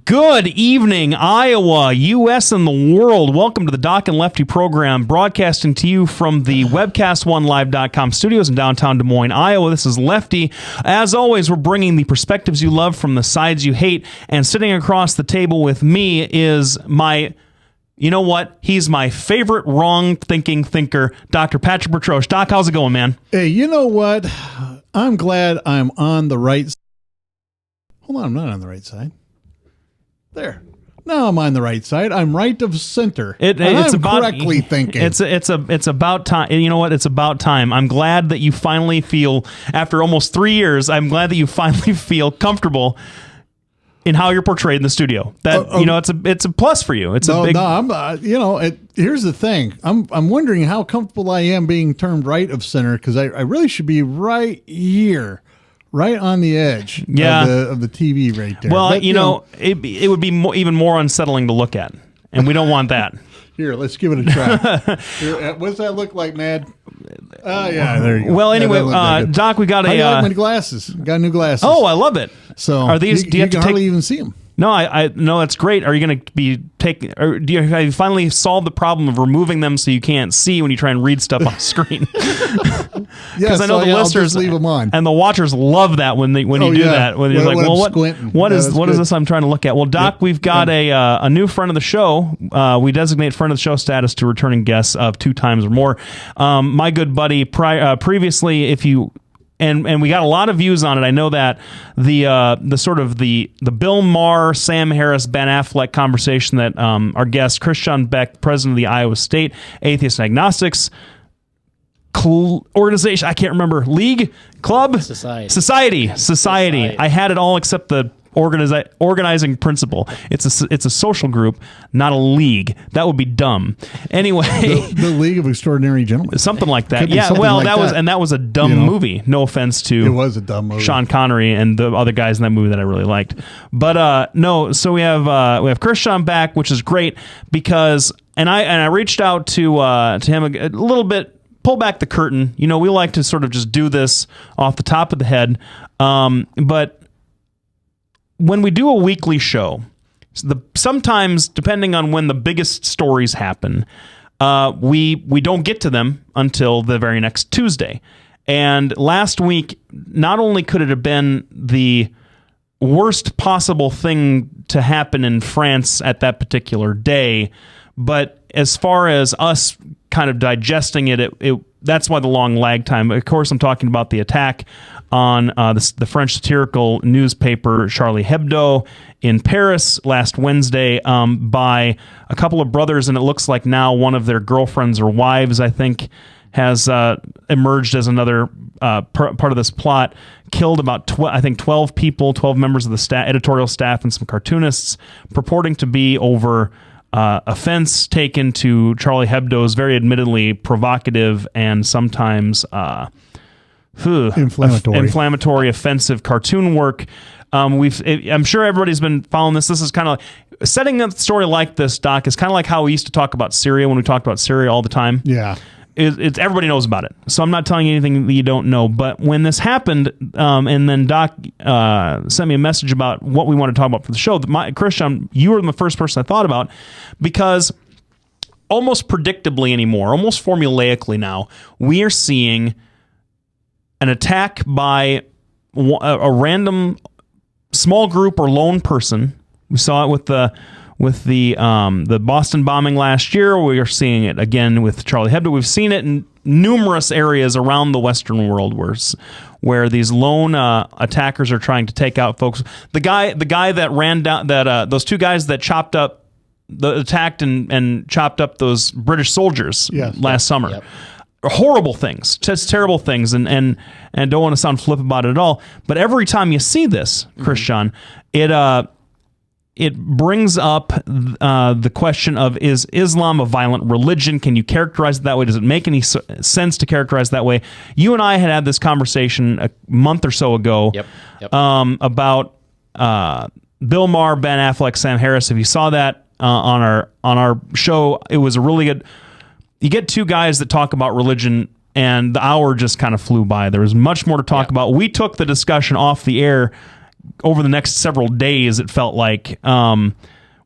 Good evening, Iowa, U.S., and the world. Welcome to the Doc and Lefty program, broadcasting to you from the WebcastOneLive.com studios in downtown Des Moines, Iowa. This is Lefty. As always, we're bringing the perspectives you love from the sides you hate, and sitting across the table with me is you know what? He's my favorite wrong-thinking thinker, Dr. Patrick Bertroche. Doc, how's it going, man? Hey, you know what? I'm glad I'm on the right side. Hold on, I'm not on the right side. There. Now I'm on the right side. I'm right of center. I'm correctly thinking. It's about time. You know what? It's about time. I'm glad that you finally feel, after almost 3 years, I'm glad that you finally feel comfortable in how you're portrayed in the studio. It's a plus for you. Here's the thing. I'm wondering how comfortable I am being termed right of center, because I really should be right here. Right on the edge of the TV right there. Well, it would be even more unsettling to look at, and we don't want that. Here, let's give it a try. Here, what's that look like, Mad? Oh, yeah, there you go. Well, anyway, Doc, we got I got my glasses. Got new glasses. Oh, I love it. So are these? Do you have to hardly even see them? No, no, that's great. Are you going to be taking? Or have you finally solved the problem of removing them so you can't see when you try and read stuff on screen? Because I know the listeners leave them on, and the watchers love that when you do that. When you're like, well, what is this I'm trying to look at? Well, Doc, we've got a new friend of the show. We designate friend of the show status to returning guests of 2 times or more. My good buddy, previously, if you. And we got a lot of views on it. I know that the sort of the Bill Maher, Sam Harris, Ben Affleck conversation that our guest Christian Beck, president of the Iowa State Atheists and Agnostics organization, I can't remember, league, club, society. I had it all except the organizing principle. It's a social group, not a league. That would be dumb. Anyway, the League of Extraordinary Gentlemen, something like that. Yeah, well, that was a dumb movie. No offense to it was a dumb movie. Sean Connery and the other guys in that movie that I really liked. But no, so we have Christian back, which is great because I reached out to him a little bit. Pull back the curtain. We like to sort of just do this off the top of the head, but when we do a weekly show, sometimes, depending on when the biggest stories happen, we don't get to them until the very next Tuesday. And last week, not only could it have been the worst possible thing to happen in France at that particular day, but as far as us kind of digesting it that's why the long lag time. Of course, I'm talking about the attack on the French satirical newspaper Charlie Hebdo in Paris last Wednesday by a couple of brothers, and it looks like now one of their girlfriends or wives, I think, has emerged as another part of this plot. Killed about 12 people, 12 members of the editorial staff, and some cartoonists, purporting to be over offense taken to Charlie Hebdo's very admittedly provocative and sometimes inflammatory, offensive cartoon work. I'm sure everybody's been following this. This is kind of like, setting up a story like this, Doc, is kind of like how we used to talk about Syria when we talked about Syria all the time. Yeah. It's everybody knows about it, so I'm not telling you anything that you don't know. But when this happened, and then Doc sent me a message about what we want to talk about for the show, Christian, you were the first person I thought about, because almost predictably anymore, almost formulaically now, we are seeing an attack by a random small group or lone person. We saw it with the Boston bombing last year. We are seeing it again with Charlie Hebdo. We've seen it in numerous areas around the Western world where these lone attackers are trying to take out folks. The guy that ran down those 2 guys that attacked and chopped up those British soldiers last summer. Yep. Horrible things, just terrible things, and don't want to sound flip about it at all. But every time you see this, Christian, it brings up the question of, is Islam a violent religion? Can you characterize it that way? Does it make any sense to characterize it that way? You and I had this conversation a month or so ago about Bill Maher, Ben Affleck, Sam Harris. If you saw that on our show, it was a really good. You get 2 guys that talk about religion, and the hour just kind of flew by. There was much more to talk about. We took the discussion off the air, over the next several days, it felt like,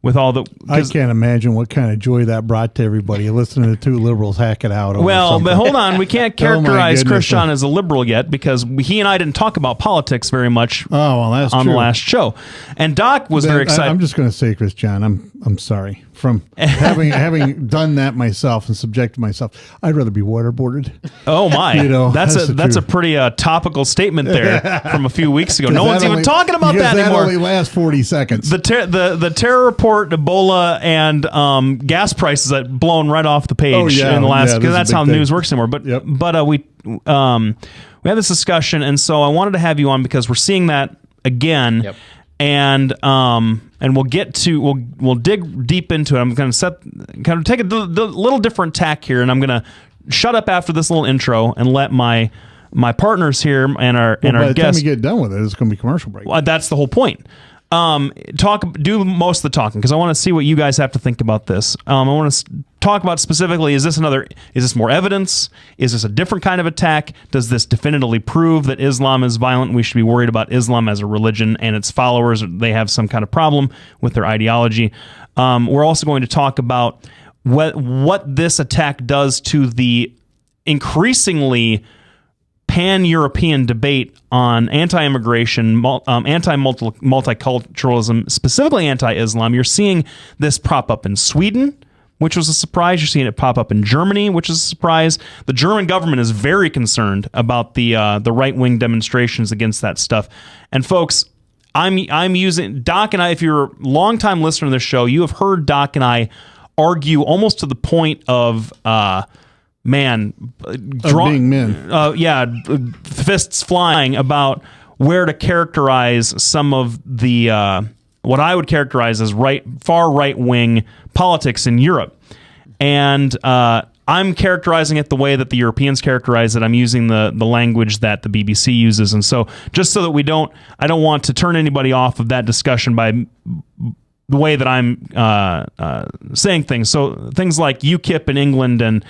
with all the... I can't imagine what kind of joy that brought to everybody listening to two liberals hack it out. Well, but hold on. We can't characterize goodness. Christian as a liberal yet because he and I didn't talk about politics very much that's on true. the last show. And Doc was very excited. I'm just going to say, Christian, I'm sorry. From having done that myself and subjected myself, I'd rather be waterboarded. Oh my! That's a truth. pretty topical statement there from a few weeks ago. No one's even talking about that anymore. That only lasts 40 seconds. The terror report, Ebola, and gas prices that blown right off the page in the last, because that's how the news works anymore. But we had this discussion, and so I wanted to have you on because we're seeing that again. Yep. And we'll dig deep into it. I'm going to take a little different tack here, and I'm going to shut up after this little intro and let my partners here and our by the guests. time we get done with it, it's going to be commercial break. Well, that's the whole point. Do most of the talking because I want to see what you guys have to think about this. I want to talk about specifically: is this more evidence? Is this a different kind of attack? Does this definitively prove that Islam is violent? We should be worried about Islam as a religion and its followers. They have some kind of problem with their ideology. We're also going to talk about what this attack does to the increasingly pan-European debate on anti-immigration, multiculturalism, specifically anti-Islam. You're seeing this prop up in Sweden, which was a surprise. You're seeing it pop up in Germany, which is a surprise. The German government is very concerned about the right-wing demonstrations against that stuff. And folks, I'm using Doc and I. If you're a longtime listener to this show, you have heard Doc and I argue almost to the point of being men. Fists flying about where to characterize some of the what I would characterize as far right wing politics in Europe, and I'm characterizing it the way that the Europeans characterize it. I'm using the language that the BBC uses, and so just so that I don't want to turn anybody off of that discussion by the way that I'm saying things. So things like UKIP in England and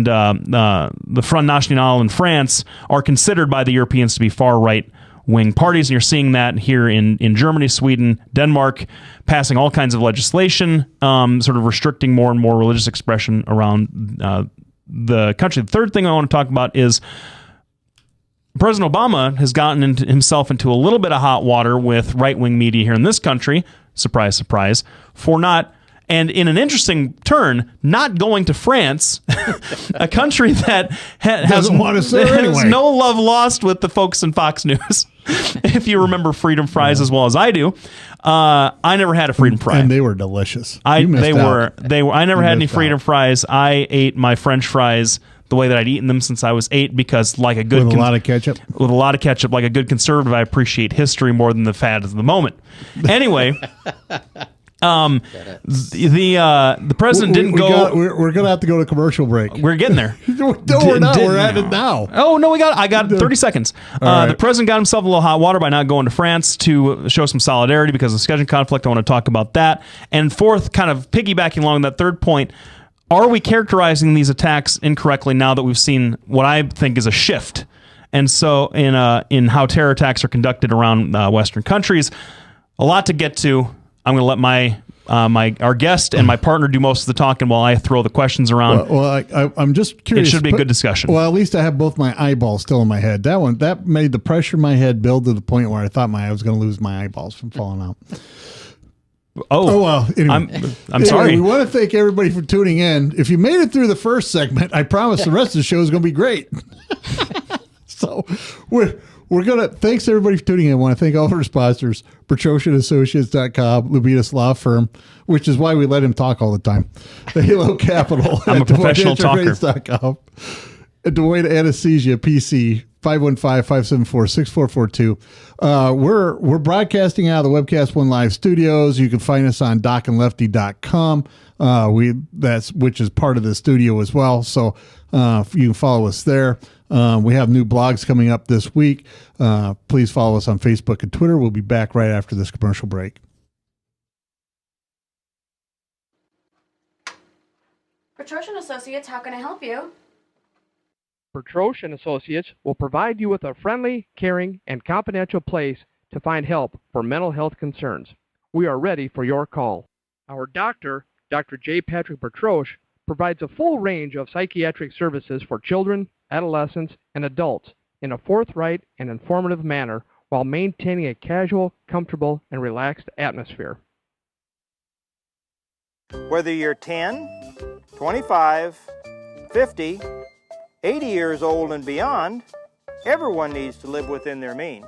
the Front National in France are considered by the Europeans to be far right-wing parties, and you're seeing that here in Germany, Sweden, Denmark, passing all kinds of legislation, sort of restricting more and more religious expression around the country. The third thing I want to talk about is President Obama has gotten himself into a little bit of hot water with right-wing media here in this country, surprise, surprise, for not... And in an interesting turn, not going to France, a country that has no love lost with the folks in Fox News. If you remember freedom fries as well as I do, I never had a freedom fry, and they were delicious. I never had any freedom fries. I ate my French fries the way that I'd eaten them since I was 8, because like a good with a lot of ketchup, like a good conservative, I appreciate history more than the fad of the moment. Anyway. The president didn't go. We're gonna have to go to commercial break. We're getting there. No, we're not. We're at it now. Oh no, I got 30 seconds. Right. The president got himself a little hot water by not going to France to show some solidarity because of the scheduling conflict. I want to talk about that. And fourth, kind of piggybacking along that third point, are we characterizing these attacks incorrectly now that we've seen what I think is a shift? And so in how terror attacks are conducted around Western countries, a lot to get to. I'm going to let our guest and my partner do most of the talking while I throw the questions around. I'm just curious. It should be a good discussion. Well, at least I have both my eyeballs still in my head. That made the pressure in my head build to the point where I thought I was going to lose my eyeballs from falling out. Oh well. Anyway, I'm sorry. We want to thank everybody for tuning in. If you made it through the first segment, I promise the rest of the show is going to be great. So we're going to, thanks everybody for tuning in. I want to thank all of our sponsors, PetrosianAssociates.com, Lubitas Law Firm, which is why we let him talk all the time. The Halo Capital. I'm a professional talker. At Dwayne Anesthesia, PC, 515-574-6442. We're broadcasting out of the Webcast One Live studios. You can find us on docandlefty.com. Which is part of the studio as well. So you can follow us there. We have new blogs coming up this week. Please follow us on Facebook and Twitter. We'll be back right after this commercial break. Petrosian Associates, how can I help you? Petrosian Associates will provide you with a friendly, caring, and confidential place to find help for mental health concerns. We are ready for your call. Our doctor, Dr. J. Patrick Bertroche, provides a full range of psychiatric services for children, adolescents, and adults in a forthright and informative manner while maintaining a casual, comfortable, and relaxed atmosphere. Whether you're 10, 25, 50, 80 years old and beyond, everyone needs to live within their means.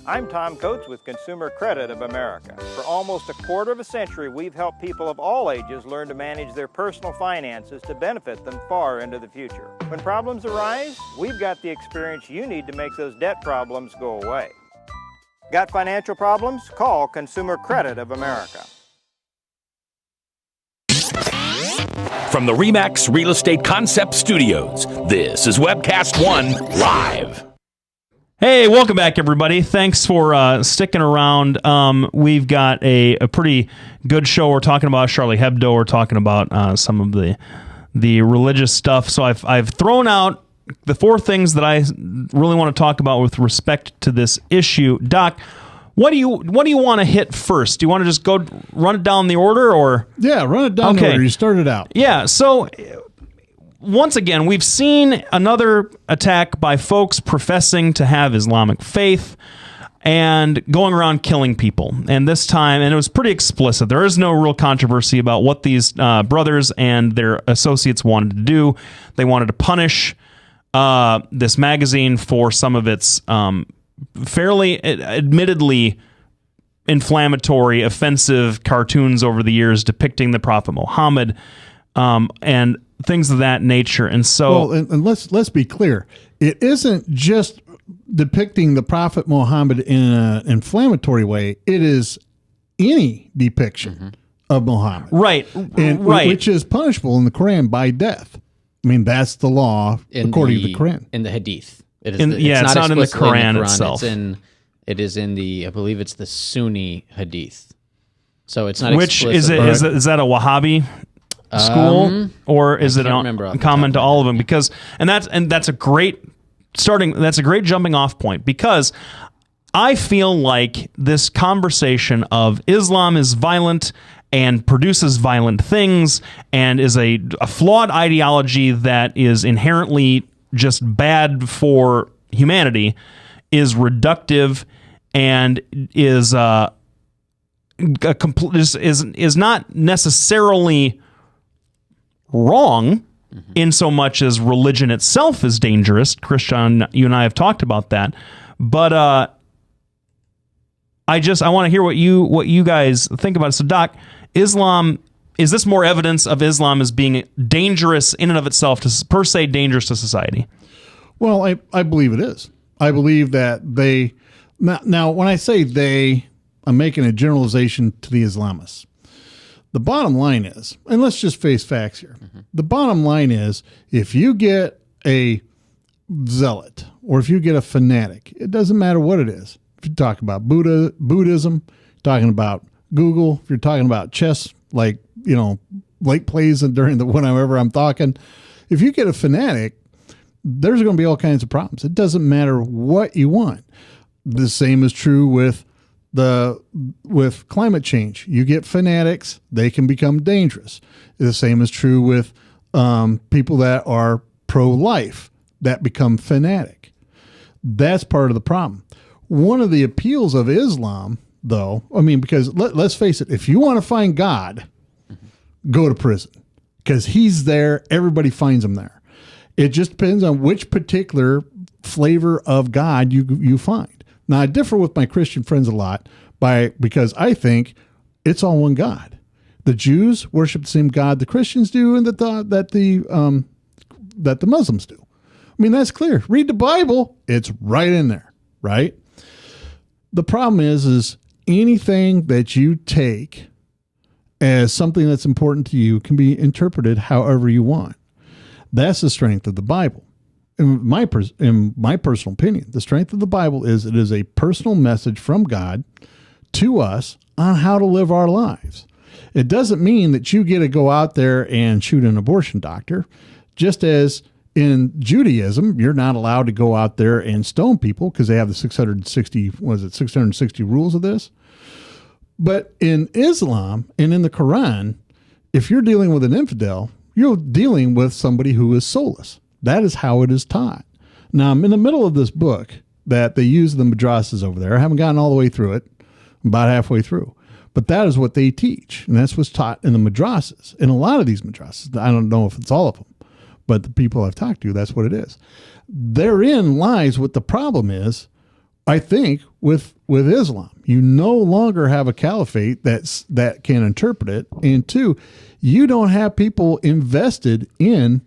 I'm Tom Coates with Consumer Credit of America. For almost a quarter of a century, we've helped people of all ages learn to manage their personal finances to benefit them far into the future. When problems arise, we've got the experience you need to make those debt problems go away. Got financial problems? Call Consumer Credit of America. From the RE/MAX Real Estate Concept Studios, this is Webcast One Live. Hey, welcome back, everybody. Thanks for sticking around. We've got a pretty good show. We're talking about Charlie Hebdo. We're talking about some of the religious stuff. So I've thrown out the four things that I really want to talk about with respect to this issue. Doc, what do you want to hit first? Do you want to just go run it down the order, or? Yeah, run it down the order. You started out. Yeah, so once again, we've seen another attack by folks professing to have Islamic faith and going around killing people. And this time, and it was pretty explicit, there is no real controversy about what these brothers and their associates wanted to do. They wanted to punish this magazine for some of its fairly, admittedly, inflammatory, offensive cartoons over the years depicting the Prophet Muhammad and things of that nature. And so, and let's be clear, it isn't just depicting the Prophet Muhammad in an inflammatory way. It is any depiction of Muhammad, right? Which is punishable in the Quran by death. I mean, that's the law according to the Quran. In the Hadith, it is. It's not in the Quran itself. It is in the, I believe it's the Sunni Hadith. So it's not. Which is it? Is that a Wahhabi school, or is it a common to all of them? Because that's a great jumping off point, because I feel like this conversation of Islam is violent and produces violent things and is a flawed ideology that is inherently just bad for humanity is reductive and is is not necessarily wrong in so much as religion itself is dangerous. Christian, you and I have talked about that, but I want to hear what you guys think about it. So, Doc, Islam, is this more evidence of Islam as being dangerous in and of itself, per se dangerous to society? Well, I believe it is. I believe that they, now when I say they, I'm making a generalization to the Islamists. The bottom line is, and let's just face facts here. The bottom line is, if you get a zealot or if you get a fanatic, it doesn't matter what it is. If you talk about Buddhism, talking about Google, if you're talking about chess, like, late plays and during whenever I'm talking, if you get a fanatic, there's going to be all kinds of problems. It doesn't matter what you want. The same is true with climate change. You get fanatics, they can become dangerous. The same is true with people that are pro-life that become fanatic. That's part of the problem. One of the appeals of Islam, though, because let's face it, if you want to find God, go to prison, because he's there. Everybody finds him there. It just depends on which particular flavor of God you find. Now, I differ with my Christian friends a lot because I think it's all one God. The Jews worship the same God the Christians do, and that the Muslims do. That's clear. Read the Bible; it's right in there, right? The problem is anything that you take as something that's important to you can be interpreted however you want. That's the strength of the Bible. In my personal opinion, the strength of the Bible is it is a personal message from God to us on how to live our lives. It doesn't mean that you get to go out there and shoot an abortion doctor, just as In Judaism, you're not allowed to go out there and stone people because they have the 660 rules of this. But in Islam and in the Quran, if you're dealing with an infidel, you're dealing with somebody who is soulless. That is how it is taught. Now, I'm in the middle of this book that they use the madrasas over there. I haven't gotten all the way through it. I'm about halfway through. But that is what they teach, and that's what's taught in the madrasas. In a lot of these madrasas, I don't know if it's all of them, but the people I've talked to, that's what it is. Therein lies what the problem is, I think, with Islam. You no longer have a caliphate that can interpret it, and two, you don't have people invested in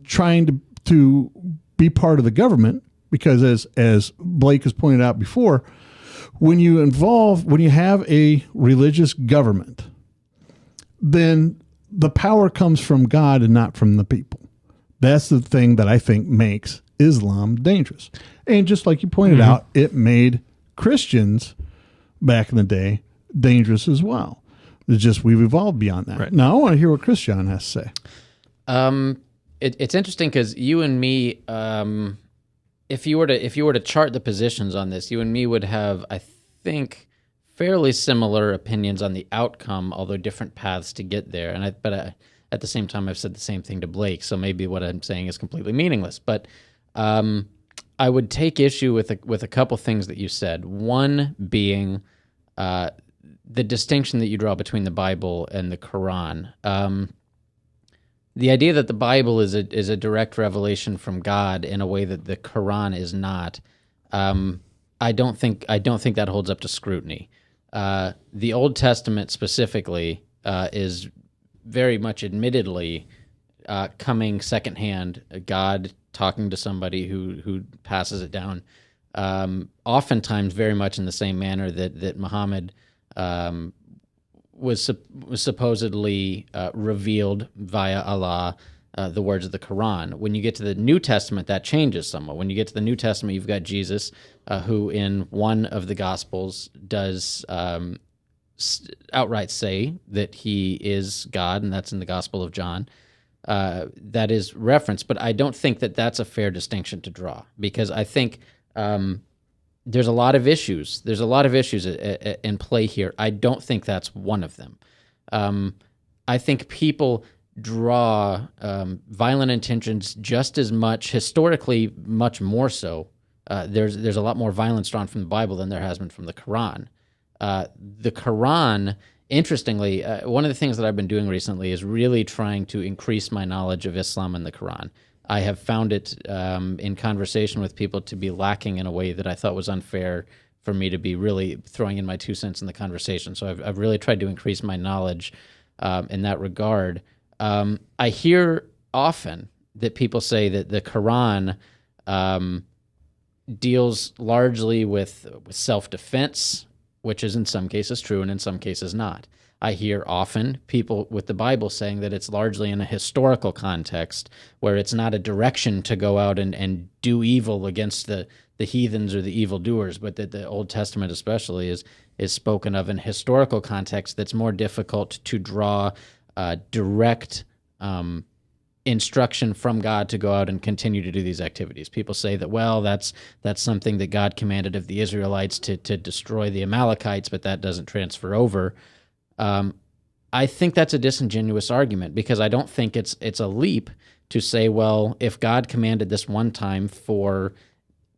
trying to be part of the government, because as Blake has pointed out before, when you have a religious government, then the power comes from God and not from the people. That's the thing that I think makes Islam dangerous. And just like you pointed out, it made Christians back in the day dangerous as well. It's just we've evolved beyond that. Right. Now I want to hear what Christian has to say. It's interesting because you and me, if you were to chart the positions on this, you and me would have, I think, fairly similar opinions on the outcome, although different paths to get there. But at the same time, I've said the same thing to Blake, so maybe what I'm saying is completely meaningless. But I would take issue with a couple things that you said. One being the distinction that you draw between the Bible and the Quran. The idea that the Bible is a direct revelation from God in a way that the Quran is not, I don't think that holds up to scrutiny. The Old Testament specifically is very much admittedly coming secondhand, God talking to somebody who passes it down, oftentimes very much in the same manner that Muhammad was supposedly revealed via Allah, the words of the Quran. When you get to the New Testament, that changes somewhat. When you get to the New Testament, you've got Jesus, who in one of the Gospels does outright say that he is God, and that's in the Gospel of John. That is referenced, but I don't think that that's a fair distinction to draw, because I think there's a lot of issues. There's a lot of issues in play here. I don't think that's one of them. I think people draw violent intentions just as much, historically, much more so. There's a lot more violence drawn from the Bible than there has been from the Quran. The Quran, interestingly, one of the things that I've been doing recently is really trying to increase my knowledge of Islam and the Quran. I have found it in conversation with people to be lacking in a way that I thought was unfair for me to be really throwing in my 2 cents in the conversation. So I've really tried to increase my knowledge in that regard. I hear often that people say that the Quran deals largely with self-defense, which is in some cases true and in some cases not. I hear often people with the Bible saying that it's largely in a historical context where it's not a direction to go out and do evil against the heathens or the evildoers, but that the Old Testament especially is spoken of in historical context that's more difficult to draw direct instruction from God to go out and continue to do these activities. People say that, well, that's something that God commanded of the Israelites to destroy the Amalekites, but that doesn't transfer over. I think that's a disingenuous argument, because I don't think it's a leap to say, well, if God commanded this one time for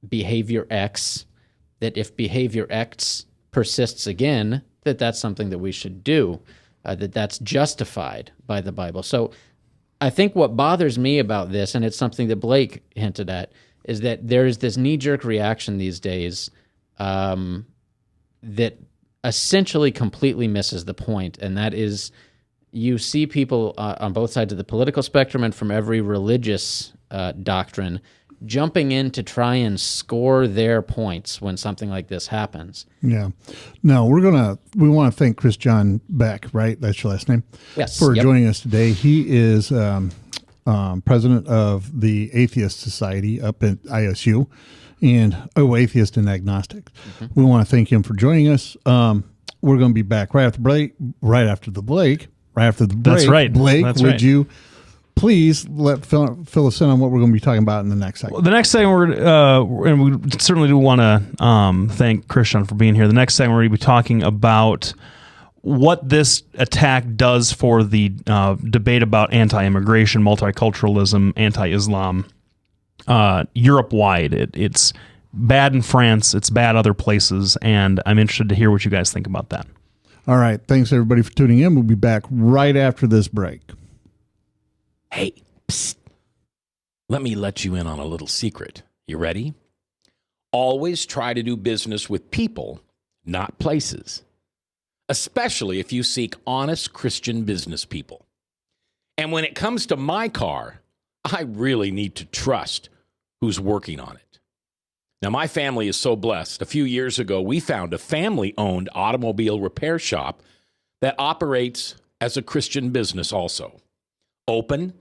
behavior X, that if behavior X persists again, that's something that we should do, that's justified by the Bible. So I think what bothers me about this, and it's something that Blake hinted at, is that there is this knee-jerk reaction these days that essentially completely misses the point, and that is you see people on both sides of the political spectrum and from every religious doctrine jumping in to try and score their points when something like this happens. Yeah. No, we want to thank Chris John Beck, right? That's your last name? Yes. For joining us today. He is president of the Atheist Society up at ISU, and Atheist and Agnostic. Mm-hmm. We want to thank him for joining us. We're going to be back right after the break. That's right. Blake, That's would right. you please fill us in on what we're going to be talking about in the next segment. The next segment, and we certainly do want to thank Christian for being here. The next segment, we're going to be talking about what this attack does for the debate about anti-immigration, multiculturalism, anti-Islam, Europe-wide. It's bad in France, it's bad other places, and I'm interested to hear what you guys think about that. All right. Thanks, everybody, for tuning in. We'll be back right after this break. Hey, psst. Let me let you in on a little secret. You ready? Always try to do business with people, not places. Especially if you seek honest Christian business people. And when it comes to my car, I really need to trust who's working on it. Now, my family is so blessed. A few years ago, we found a family-owned automobile repair shop that operates as a Christian business also. Open,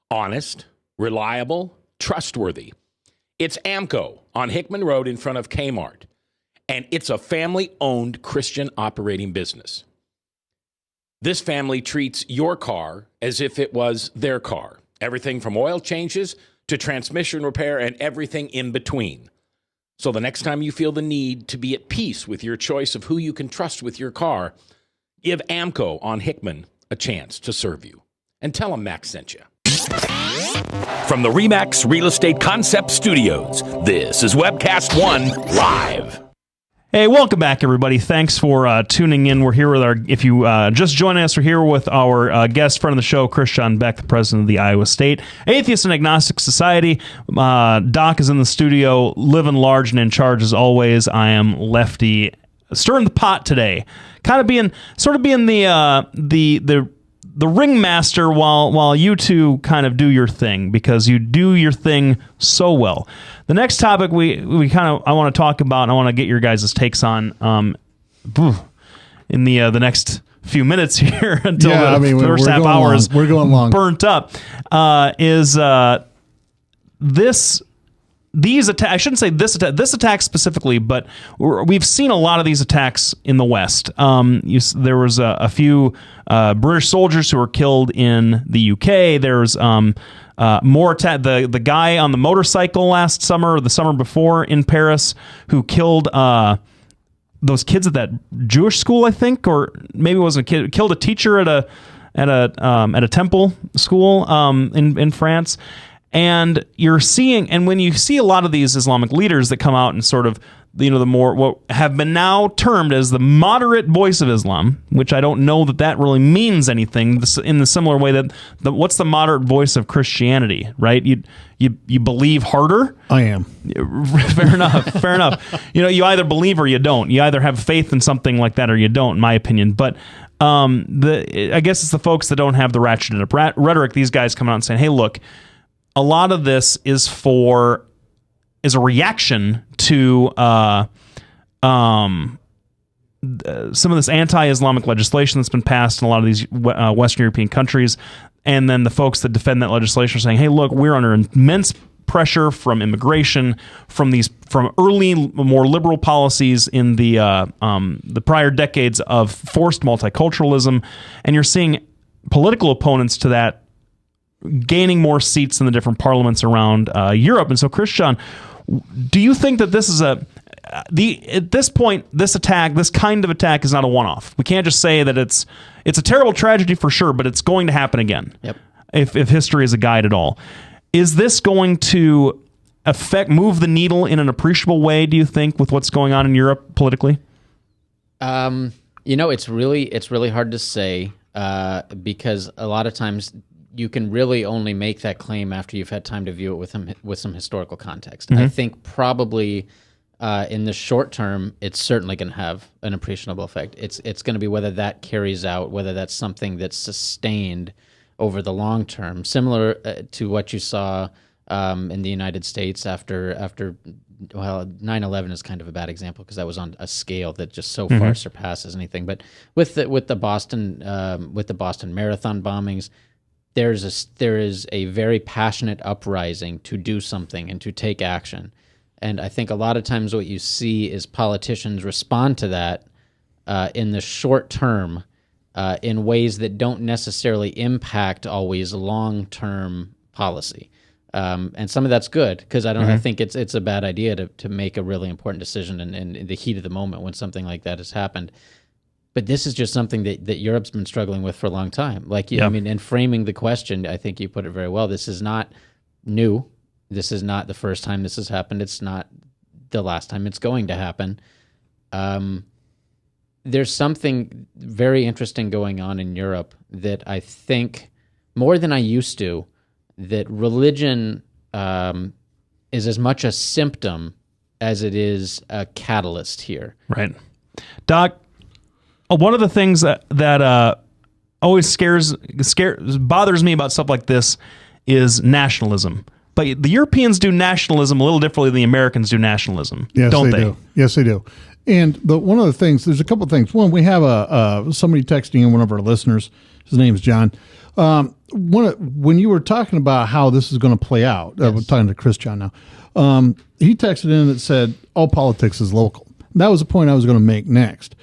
honest, reliable, trustworthy. It's AMCO on Hickman Road in front of Kmart. And it's a family-owned Christian operating business. This family treats your car as if it was their car. Everything from oil changes to transmission repair and everything in between. So the next time you feel the need to be at peace with your choice of who you can trust with your car, give AMCO on Hickman a chance to serve you. And tell them Max sent you. From the RE/MAX Real Estate Concept Studios, this is Webcast One Live. Hey, welcome back, everybody. Thanks for tuning in. We're here with if you just joining us, we're here with our guest friend of the show, Christian Beck, the president of the Iowa State Atheist and Agnostic Society. Doc is in the studio, living large and in charge as always. I am Lefty, stirring the pot today, kind of being the ringmaster while you two kind of do your thing, because you do your thing so well. The next topic I want to talk about, and I want to get your guys' takes on in the next few minutes here until the first half hour is burnt up, is these attacks. I shouldn't say this attack specifically, but we've seen a lot of these attacks in the West. There was a few British soldiers who were killed in the UK. There's more attack. The guy on the motorcycle last summer or the summer before in Paris who killed those kids at that Jewish school, I think, or maybe it wasn't a kid. Killed a teacher at a temple school in France. And you're seeing, and when you see a lot of these Islamic leaders that come out and sort of, the more what have been now termed as the moderate voice of Islam, which I don't know that really means anything in the similar way that what's the moderate voice of Christianity, right? You believe harder. I am. Fair enough. You either believe or you don't. You either have faith in something like that or you don't, in my opinion. But I guess it's the folks that don't have the ratcheted up rhetoric. These guys come out and saying, "Hey, look, a lot of this is a reaction to some of this anti-Islamic legislation that's been passed in a lot of these Western European countries, and then the folks that defend that legislation are saying, hey, look, we're under immense pressure from immigration, from early, more liberal policies in the prior decades of forced multiculturalism, and you're seeing political opponents to that gaining more seats in the different parliaments around Europe. And so, Christian, do you think that this is at this point, this kind of attack is not a one-off? We can't just say that it's a terrible tragedy for sure, but it's going to happen again. Yep. If history is a guide at all. Is this going to move the needle in an appreciable way, do you think, with what's going on in Europe politically? It's really hard to say because a lot of times you can really only make that claim after you've had time to view it with some historical context. Mm-hmm. I think probably in the short term, it's certainly going to have an appreciable effect. It's going to be whether that carries out, whether that's something that's sustained over the long term, similar to what you saw in the United States after 9/11 is kind of a bad example because that was on a scale that just so far surpasses anything. But with the Boston Marathon bombings, there is a very passionate uprising to do something and to take action. And I think a lot of times what you see is politicians respond to that in the short term in ways that don't necessarily impact always long-term policy. And some of that's good, because I think it's a bad idea to make a really important decision in the heat of the moment when something like that has happened. But this is just something that Europe's been struggling with for a long time. I mean, in framing the question, I think you put it very well. This is not new. This is not the first time this has happened. It's not the last time it's going to happen. There's something very interesting going on in Europe that I think, more than I used to, that religion is as much a symptom as it is a catalyst here. Right. Doc, one of the things that always bothers me about stuff like this is nationalism. But the Europeans do nationalism a little differently than the Americans do nationalism, don't they? Do. Yes, they do. And one of the things, there's a couple of things. One, we have somebody texting in, one of our listeners. His name's John. When you were talking about how this is going to play out, yes. we're talking to Chris John now. He texted in that said all politics is local. That was the point I was going to make next.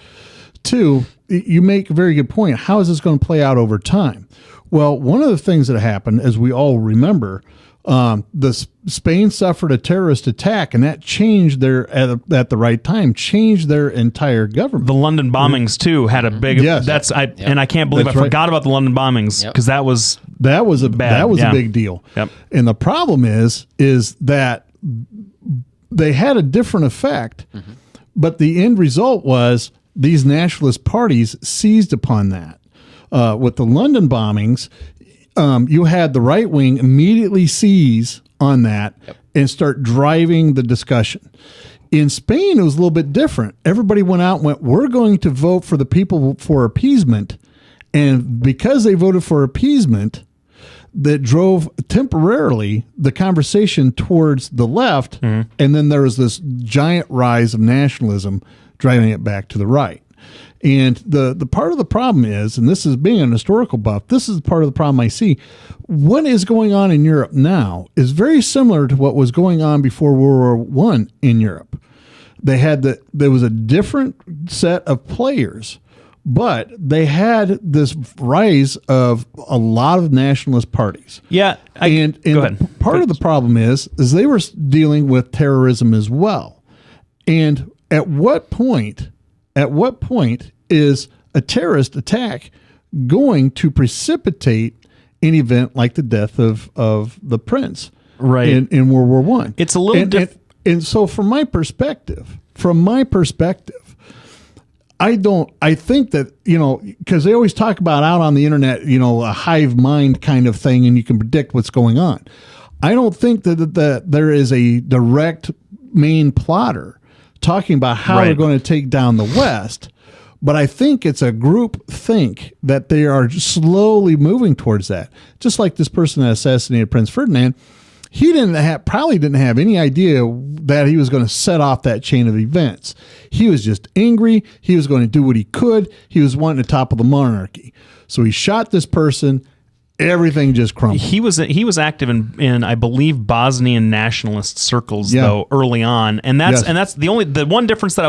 Two, you make a very good point. How is this going to play out over time? Well, one of the things that happened, as we all remember, Spain suffered a terrorist attack, and that changed at the right time, changed their entire government. The London bombings too had a big. Yes. And I can't believe I forgot about the London bombings, because that was a big deal. Yep. And the problem is that they had a different effect, but the end result was these nationalist parties seized upon that. With the London bombings, you had the right wing immediately seize on that and start driving the discussion. In Spain, it was a little bit different. Everybody went out and went, we're going to vote for the people for appeasement. And because they voted for appeasement, that drove temporarily the conversation towards the left. And then there was this giant rise of nationalism driving it back to the right. And the part of the problem is, and this is being an historical buff, this is part of the problem I see. What is going on in Europe now is very similar to what was going on before World War I in Europe. There was a different set of players, but they had this rise of a lot of nationalist parties. Yeah. Go ahead. Part of the problem is they were dealing with terrorism as well. And at what point is a terrorist attack going to precipitate an event like the death of the prince in World War I? It's a little different. And so from my perspective, I think that, because they always talk about out on the internet, a hive mind kind of thing, and you can predict what's going on. I don't think that there is a direct main plotter talking about how they're going to take down the West, but I think it's a group think that they are slowly moving towards that. Just like this person that assassinated Prince Ferdinand, he probably didn't have any idea that he was going to set off that chain of events. He was just angry. He was going to do what he could. He was wanting to topple the monarchy. So he shot this person. Everything just crumbled. He was active in I believe Bosnian nationalist circles though early on, and that's the one difference that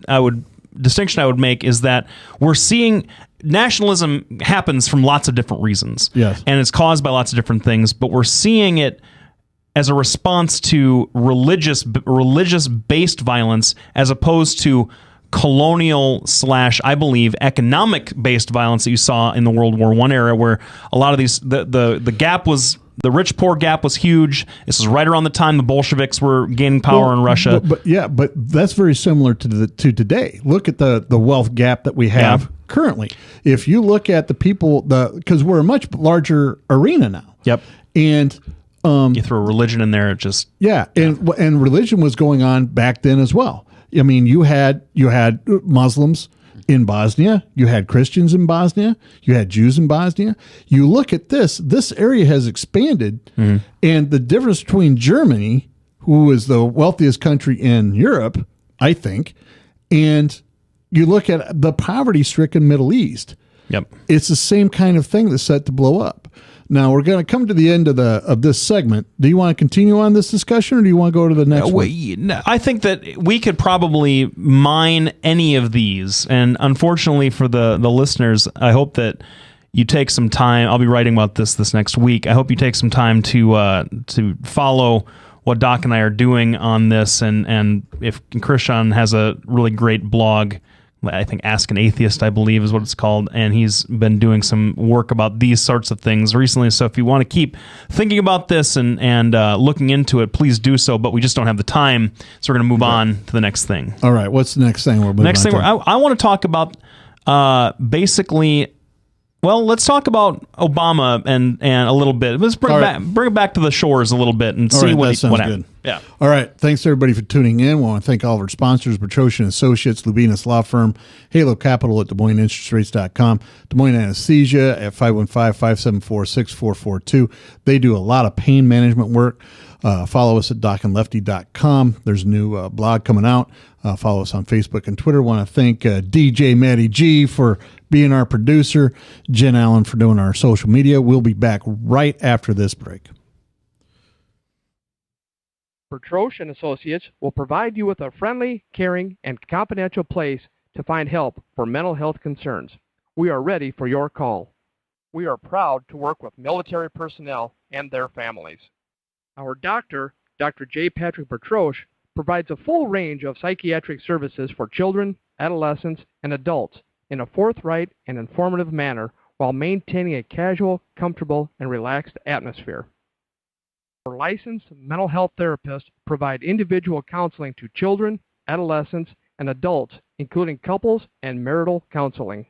I would distinction I would make is that we're seeing nationalism happens from lots of different reasons, and it's caused by lots of different things, but we're seeing it as a response to religious based violence as opposed to colonial / I believe economic based violence that you saw in the World War I era, where a lot of these the gap was the rich poor gap was huge. This is right around the time the Bolsheviks were gaining power in Russia. But that's very similar to today. Look at the wealth gap that we have currently. If you look at the people, because we're a much larger arena now. Yep. And you throw religion in there, it just and religion was going on back then as well. I mean, you had Muslims in Bosnia, you had Christians in Bosnia, you had Jews in Bosnia. You look at this area has expanded, and the difference between Germany, who is the wealthiest country in Europe, I think, and you look at the poverty-stricken Middle East. Yep. It's the same kind of thing that's set to blow up. Now we're going to come to the end of this segment. Do you want to continue on this discussion, or do you want to go to the next one? I think that we could probably mine any of these, and unfortunately for the listeners, I hope that you take some time. I'll be writing about this next week. I hope you take some time to follow what Doc and I are doing on this, and if Christian has a really great blog, I think Ask an Atheist, I believe is what it's called, and he's been doing some work about these sorts of things recently. So if you want to keep thinking about this and looking into it, please do so, but we just don't have the time, so we're going to move on to the next thing. All right, what's the next thing we're moving next on thing to? I want to talk about basically... Well, let's talk about Obama and a little bit. Let's bring it back to the shores a little bit and see what happened. Yeah. All right. Thanks everybody for tuning in. We want to thank all of our sponsors: Petrosian Associates, Lubinas Law Firm, Halo Capital at DesMoinesInterestsRates.com, Des Moines Anesthesia at 515-574-6442. They do a lot of pain management work. Follow us at docandlefty.com. There's a new blog coming out. Follow us on Facebook and Twitter. Want to thank DJ Matty G for being our producer, Jen Allen for doing our social media. We'll be back right after this break. Bertroche and Associates will provide you with a friendly, caring, and confidential place to find help for mental health concerns. We are ready for your call. We are proud to work with military personnel and their families. Our doctor, Dr. J. Patrick Bertroche, provides a full range of psychiatric services for children, adolescents, and adults in a forthright and informative manner while maintaining a casual, comfortable, and relaxed atmosphere. Our licensed mental health therapists provide individual counseling to children, adolescents, and adults, including couples and marital counseling.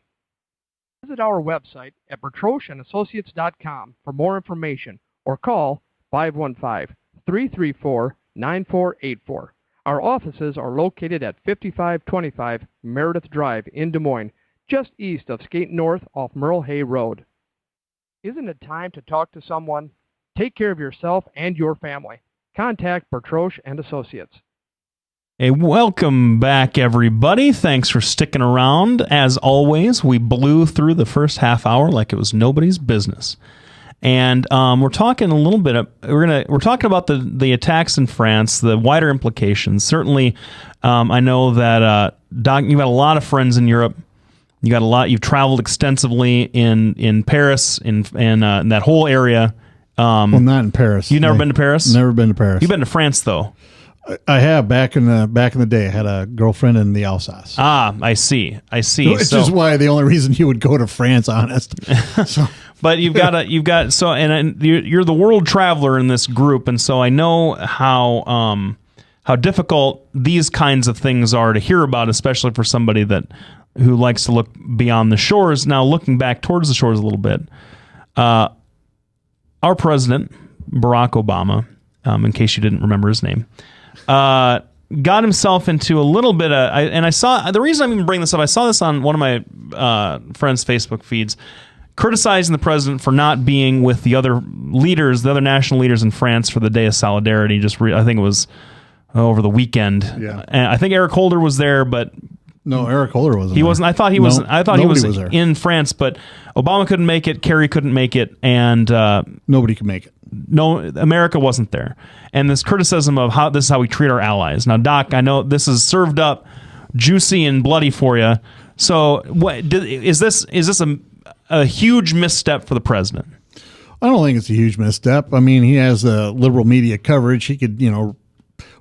Visit our website at bertrocheandassociates.com for more information or call 515-334-9484. Our offices are located at 5525 Meredith Drive in Des Moines, just east of Skate North off Merle Hay Road. Isn't it time to talk to someone? Take care of yourself and your family. Contact Bertroche and Associates. Hey, welcome back, everybody. Thanks for sticking around. As always, we blew through the first half hour like it was nobody's business. And we're talking a little bit. We're talking about the attacks in France, the wider implications. Certainly, I know that Doc, you've got a lot of friends in Europe. You got a lot. You've traveled extensively in Paris, in that whole area. Well, not in Paris. You've never been to Paris? Never been to Paris. You've been to France, though. I have back in the day. I had a girlfriend in the Alsace. Ah, I see. Which is why the only reason you would go to France, honest. So. But you're the world traveler in this group, and so I know how difficult these kinds of things are to hear about, especially for somebody who likes to look beyond the shores. Now, looking back towards the shores a little bit, our president, Barack Obama, in case you didn't remember his name, got himself into a little bit of, and I saw, the reason I'm even bringing this up, I saw this on one of my friends' Facebook feeds, criticizing the president for not being with the other leaders, the other national leaders in France for the Day of Solidarity. I think it was over the weekend. Yeah. And I think Eric Holder was there, but no, Eric Holder wasn't. He wasn't. I thought he was. I thought he was there. In France, but Obama couldn't make it. Kerry couldn't make it, and nobody could make it. No, America wasn't there. And this criticism of how this is how we treat our allies. Now, Doc, I know this is served up juicy and bloody for you. So, is this a huge misstep for the president? I don't think it's a huge misstep. I mean, he has liberal media coverage. He could,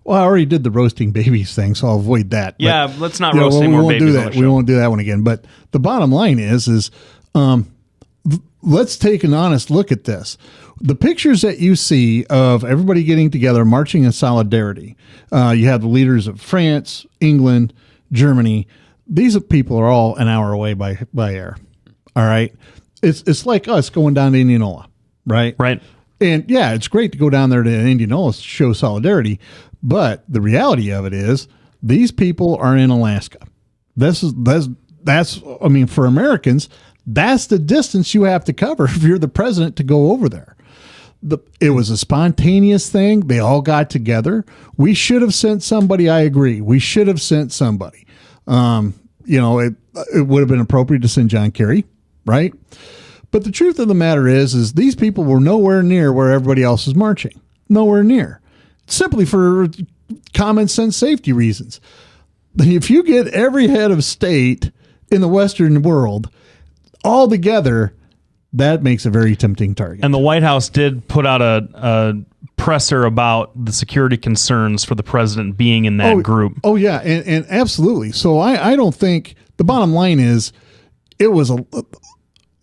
well, I already did the roasting babies thing, so I'll avoid that. Yeah, but, let's not roast any more babies on the show. We won't do that one again. But the bottom line is let's take an honest look at this. The pictures that you see of everybody getting together, marching in solidarity, you have the leaders of France, England, Germany. These people are all an hour away by air. All right. It's like us going down to Indianola, right? Right. And yeah, it's great to go down there to Indianola to show solidarity. But the reality of it is these people are in Alaska. That's I mean, for Americans, that's the distance you have to cover if you're the president to go over there. It was a spontaneous thing. They all got together. We should have sent somebody. I agree. We should have sent somebody. It would have been appropriate to send John Kerry, right? But the truth of the matter is these people were nowhere near where everybody else is marching. Nowhere near. Simply for common sense safety reasons. If you get every head of state in the Western world all together, that makes a very tempting target. And the White House did put out a presser about the security concerns for the president being in that group. Oh, yeah, and absolutely. So I don't think, the bottom line is, it was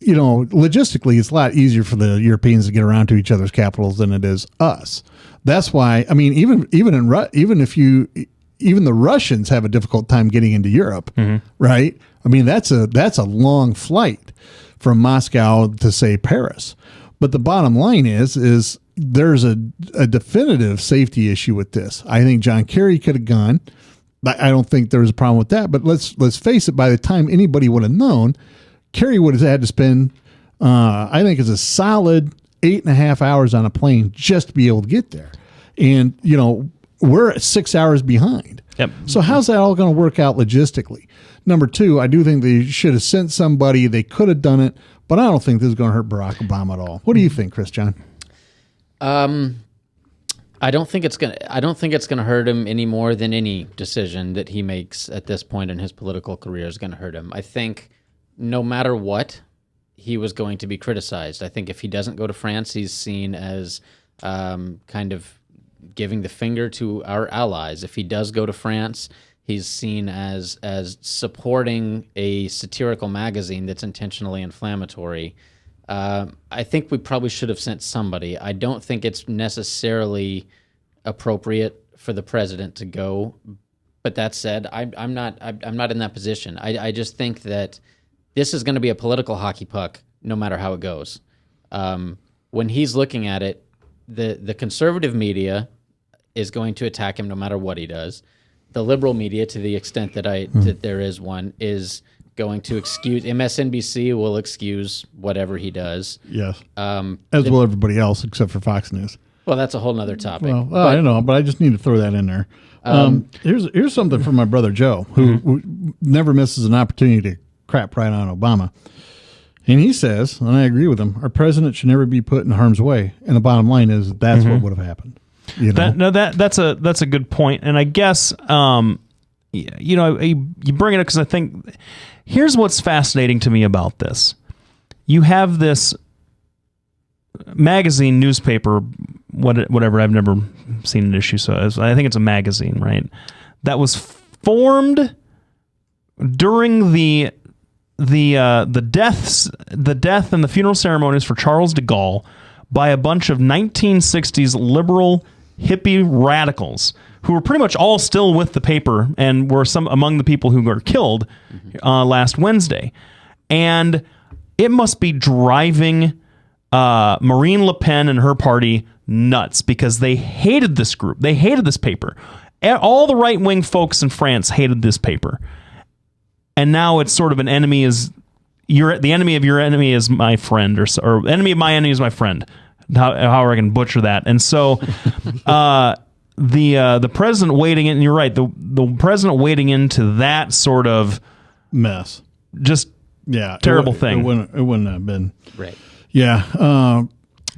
logistically, it's a lot easier for the Europeans to get around to each other's capitals than it is us. That's why, I mean, even the Russians have a difficult time getting into Europe, right? I mean, that's a long flight from Moscow to, say, Paris. But the bottom line is there's a definitive safety issue with this. I think John Kerry could have gone. I don't think there was a problem with that. But let's face it, by the time anybody would have known, Kerry would have had to spend, I think it's a solid 8.5 hours on a plane just to be able to get there. And, we're 6 hours behind. Yep. So how's that all going to work out logistically? Number two, I do think they should have sent somebody. They could have done it, but I don't think this is going to hurt Barack Obama at all. What do you think, Chris John? I don't think it's gonna hurt him any more than any decision that he makes at this point in his political career is going to hurt him. I think no matter what, he was going to be criticized. I think if he doesn't go to France, he's seen as kind of giving the finger to our allies. If he does go to France, he's seen as supporting a satirical magazine that's intentionally inflammatory. I think we probably should have sent somebody. I don't think it's necessarily appropriate for the president to go. But that said, I'm not in that position. I just think that this is going to be a political hockey puck, no matter how it goes. When he's looking at it, the conservative media is going to attack him no matter what he does. The liberal media, to the extent that that there is one, is going to excuse. MSNBC will excuse whatever he does. Yes, as will everybody else except for Fox News. Well, that's a whole nother topic. Well, I don't know, but I just need to throw that in there. Here's something from my brother Joe, who never misses an opportunity to crap right on Obama. And he says, and I agree with him, our president should never be put in harm's way. And the bottom line is that's what would have happened. That's a good point. And I guess you bring it up because I think here's what's fascinating to me about this. You have this magazine, newspaper, whatever. I've never seen an issue, so I think it's a magazine, right? That was formed during the death and the funeral ceremonies for Charles de Gaulle by a bunch of 1960s liberal hippie radicals who were pretty much all still with the paper and were some among the people who were killed last Wednesday. And it must be driving Marine Le Pen and her party nuts because they hated this group. They hated this paper. All the right-wing folks in France hated this paper. And now it's sort of an enemy is the enemy of your enemy is my friend, or enemy of my enemy is my friend. How I can butcher that. And so the president wading in, and you're right, the president wading into that sort of mess, just terrible thing. It wouldn't have been right. Yeah.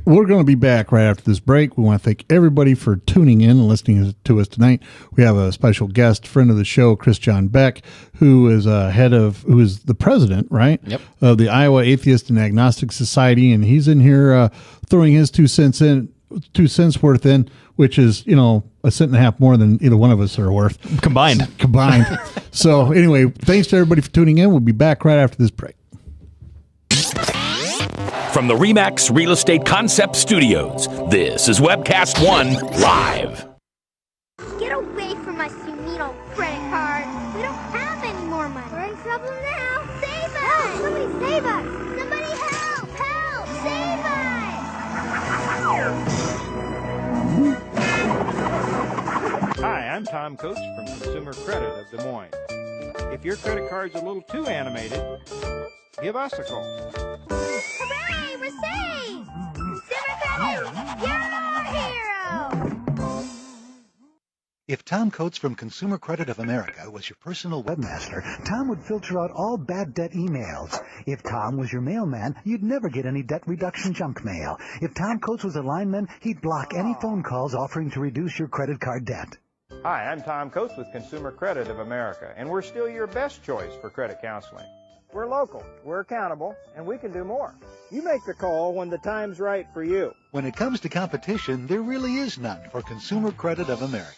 We're going to be back right after this break. We want to thank everybody for tuning in and listening to us tonight. We have a special guest, friend of the show, Chris John Beck, who is who is the president, right? Yep. Of the Iowa Atheist and Agnostic Society, and he's in here throwing his 2 cents worth in, which is a cent and a half more than either one of us are worth combined. So anyway, thanks to everybody for tuning in. We'll be back right after this break. From the RE/MAX Real Estate Concept Studios, this is Webcast One Live. Get away from us, you mean old credit card. We don't have any more money. We're in trouble now. Save us! Help! Somebody save us! Somebody help! Help! Save us! Hi, I'm Tom Coates from Consumer Credit of Des Moines. If your credit card's a little too animated, give us a call. Hooray! We're saved! Consumer Credit! You're our hero! If Tom Coates from Consumer Credit of America was your personal webmaster, Tom would filter out all bad debt emails. If Tom was your mailman, you'd never get any debt reduction junk mail. If Tom Coates was a lineman, he'd block any phone calls offering to reduce your credit card debt. Hi, I'm Tom Coates with Consumer Credit of America, and we're still your best choice for credit counseling. We're local, we're accountable, and we can do more. You make the call when the time's right for you. When it comes to competition, there really is none for Consumer Credit of America.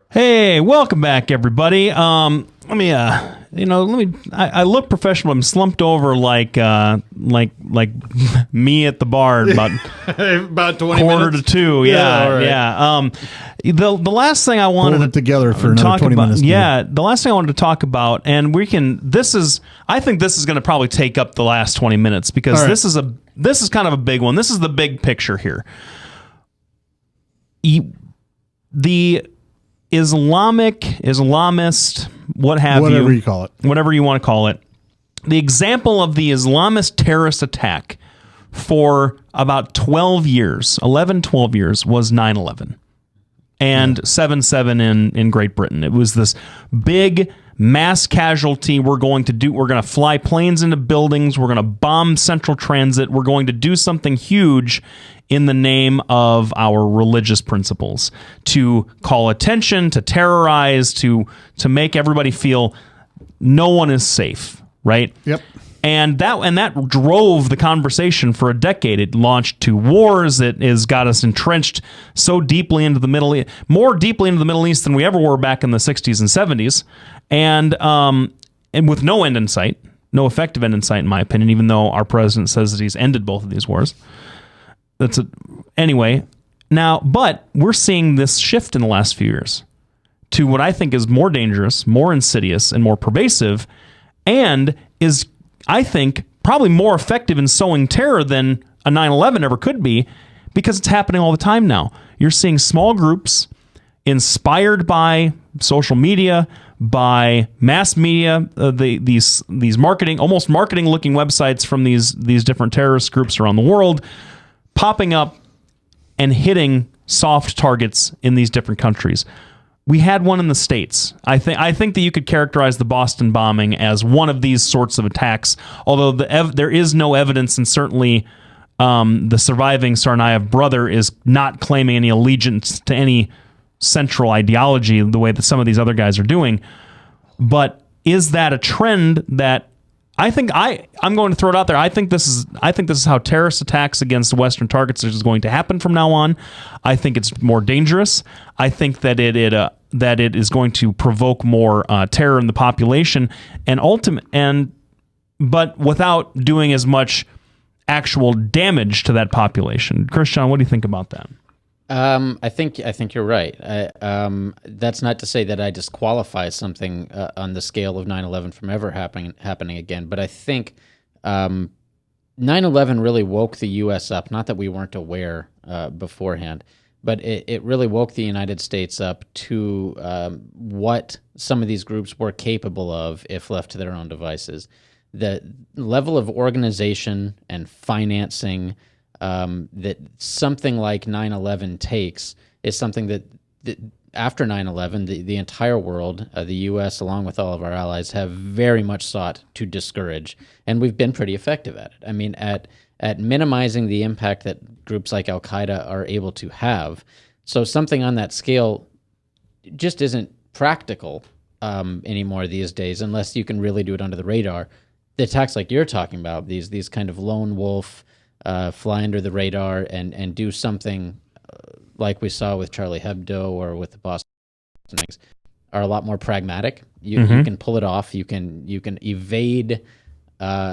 Hey, welcome back, everybody. I look professional. I'm slumped over like me at the bar about about 20 quarter minutes? to 2. Yeah. The last thing I wanted Hold it together for another 20 minutes. The last thing I wanted to talk about, and I think this is going to probably take up the last 20 minutes because right. this is kind of a big one. This is the big picture here. The Islamist, whatever you call it, whatever you want to call it, the example of the Islamist terrorist attack for about 12 years was 9/11 and 7/7 in Great Britain. It was this big mass casualty. We're going to fly planes into buildings. We're going to bomb Central Transit. We're going to do something huge in the name of our religious principles, to call attention, to terrorize, to make everybody feel no one is safe, right? Yep. And that drove the conversation for a decade. It launched 2 wars. It has got us entrenched so deeply into the Middle East, more deeply into the Middle East than we ever were back in the 60s and 70s, and with no end in sight, no effective end in sight, in my opinion, even though our president says that he's ended both of these wars. Anyway, now, but we're seeing this shift in the last few years to what I think is more dangerous, more insidious, and more pervasive, and is, I think, probably more effective in sowing terror than a 9/11 ever could be, because it's happening all the time now. You're seeing small groups inspired by social media, by mass media, these marketing, almost marketing-looking websites from these different terrorist groups around the world, popping up and hitting soft targets in these different countries. We had one in the States. I think that you could characterize the Boston bombing as one of these sorts of attacks, although there is no evidence, and certainly the surviving Tsarnaev brother is not claiming any allegiance to any central ideology the way that some of these other guys are doing. But is that a trend that I'm going to throw it out there? I think this is how terrorist attacks against Western targets is going to happen from now on. I think it's more dangerous. I think that it is going to provoke more terror in the population, but without doing as much actual damage to that population. Christian, what do you think about that? I think you're right. That's not to say that I disqualify something on the scale of 9/11 from ever happening again, but I think 9/11 really woke the U.S. up. Not that we weren't aware beforehand, but it really woke the United States up to what some of these groups were capable of if left to their own devices. The level of organization and financing that something like 9/11 takes is something that after 9/11, the entire world, the U.S. along with all of our allies, have very much sought to discourage, and we've been pretty effective at it. I mean, at minimizing the impact that groups like Al-Qaeda are able to have. So something on that scale just isn't practical anymore these days, unless you can really do it under the radar. The attacks like you're talking about, these kind of lone wolf, fly under the radar and do something like we saw with Charlie Hebdo or with the Boston things, are a lot more pragmatic. You can pull it off. You can evade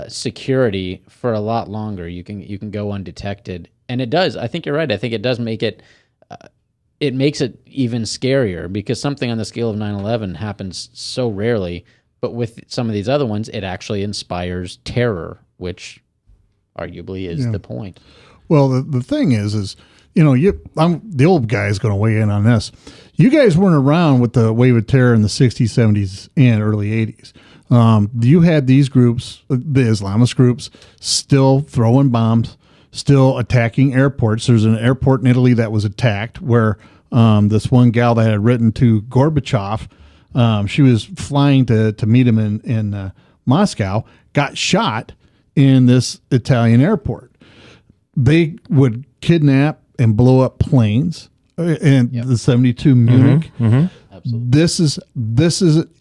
security for a lot longer. You can go undetected, and it does. I think you're right. I think it does make it. It makes it even scarier because something on the scale of 9/11 happens so rarely. But with some of these other ones, it actually inspires terror, which arguably is the point. Well, the thing is the old guy is going to weigh in on this. You guys weren't around with the wave of terror in the 60s, 70s, and early 80s. You had these groups, the Islamist groups, still throwing bombs, still attacking airports. There's an airport in Italy that was attacked where this one gal that had written to Gorbachev, she was flying to meet him in Moscow, got shot in this Italian airport. They would kidnap and blow up planes in the 72 Munich. This is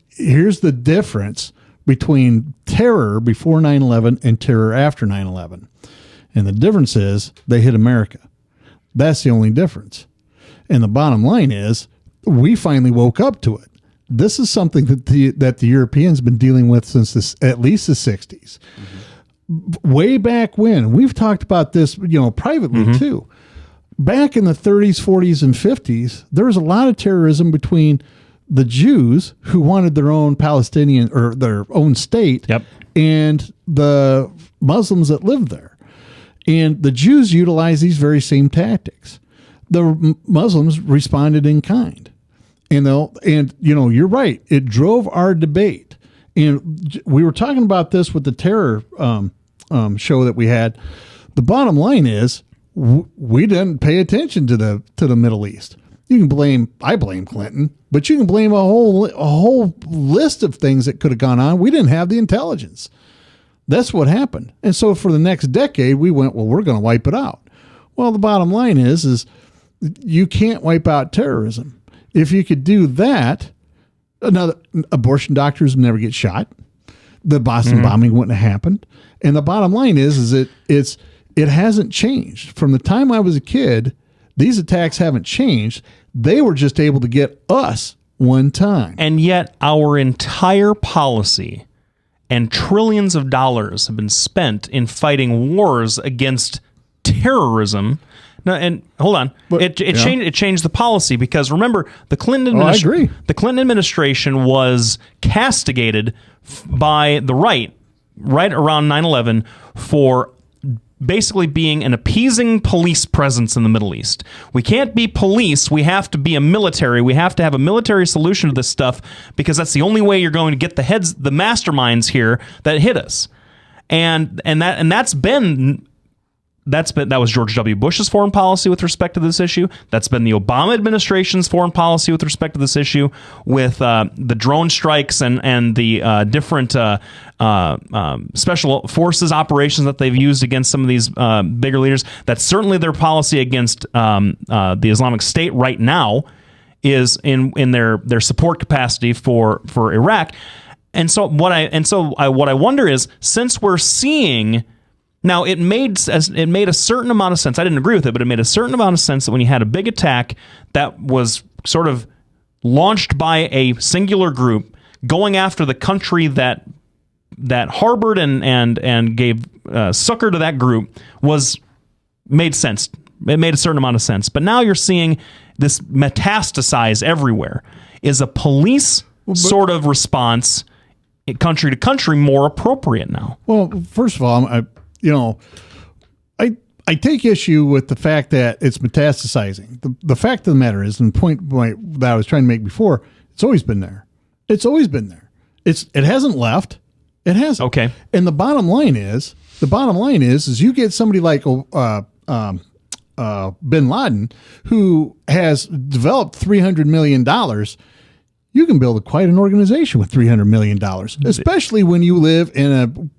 here's the difference between terror before 9/11 and terror after 9/11. And the difference is they hit America. That's the only difference. And the bottom line is we finally woke up to it. This is something that the Europeans been dealing with since at least the 60s. Way back when, we've talked about this, privately too. Back in the 30s, 40s, and 50s, there was a lot of terrorism between the Jews who wanted their own Palestinian or their own state and the Muslims that lived there. And the Jews utilized these very same tactics. The Muslims responded in kind. You're right. It drove our debate. And we were talking about this with the terror show that we had. The bottom line is we didn't pay attention to the Middle East. I blame Clinton, but you can blame a whole list of things that could have gone on. We didn't have the intelligence. That's what happened. And so for the next decade, we went, well, we're going to wipe it out. Well, the bottom line is you can't wipe out terrorism. If you could do that, another abortion doctors never get shot. The Boston bombing wouldn't have happened. And the bottom line is it hasn't changed. From the time I was a kid, these attacks haven't changed. They were just able to get us one time. And yet our entire policy and trillions of dollars have been spent in fighting wars against terrorism. Now, and hold on, it changed the policy because remember the Clinton administration was castigated by the right around 9/11 for basically being an appeasing police presence in the Middle East. We can't be police. We have to be a military. We have to have a military solution to this stuff because that's the only way you're going to get the masterminds here that hit us. That was George W. Bush's foreign policy with respect to this issue. That's been the Obama administration's foreign policy with respect to this issue, with the drone strikes and the different special forces operations that they've used against some of these bigger leaders. That's certainly their policy against the Islamic State right now, is in their support capacity for Iraq. And so what I wonder is, since we're seeing. Now, it made a certain amount of sense. I didn't agree with it, but it made a certain amount of sense that when you had a big attack that was sort of launched by a singular group going after the country that harbored and gave succor to that group made sense. It made a certain amount of sense. But now you're seeing this metastasize everywhere. Is a police sort of response, country to country, more appropriate now? Well, first of all, I take issue with the fact that it's metastasizing. The fact of the matter is, and the point that I was trying to make before, it's always been there. It's always been there. It hasn't left. It hasn't. Okay. And the bottom line is you get somebody like Bin Laden, who has developed $300 million. You can build quite an organization with $300 million, especially when you live in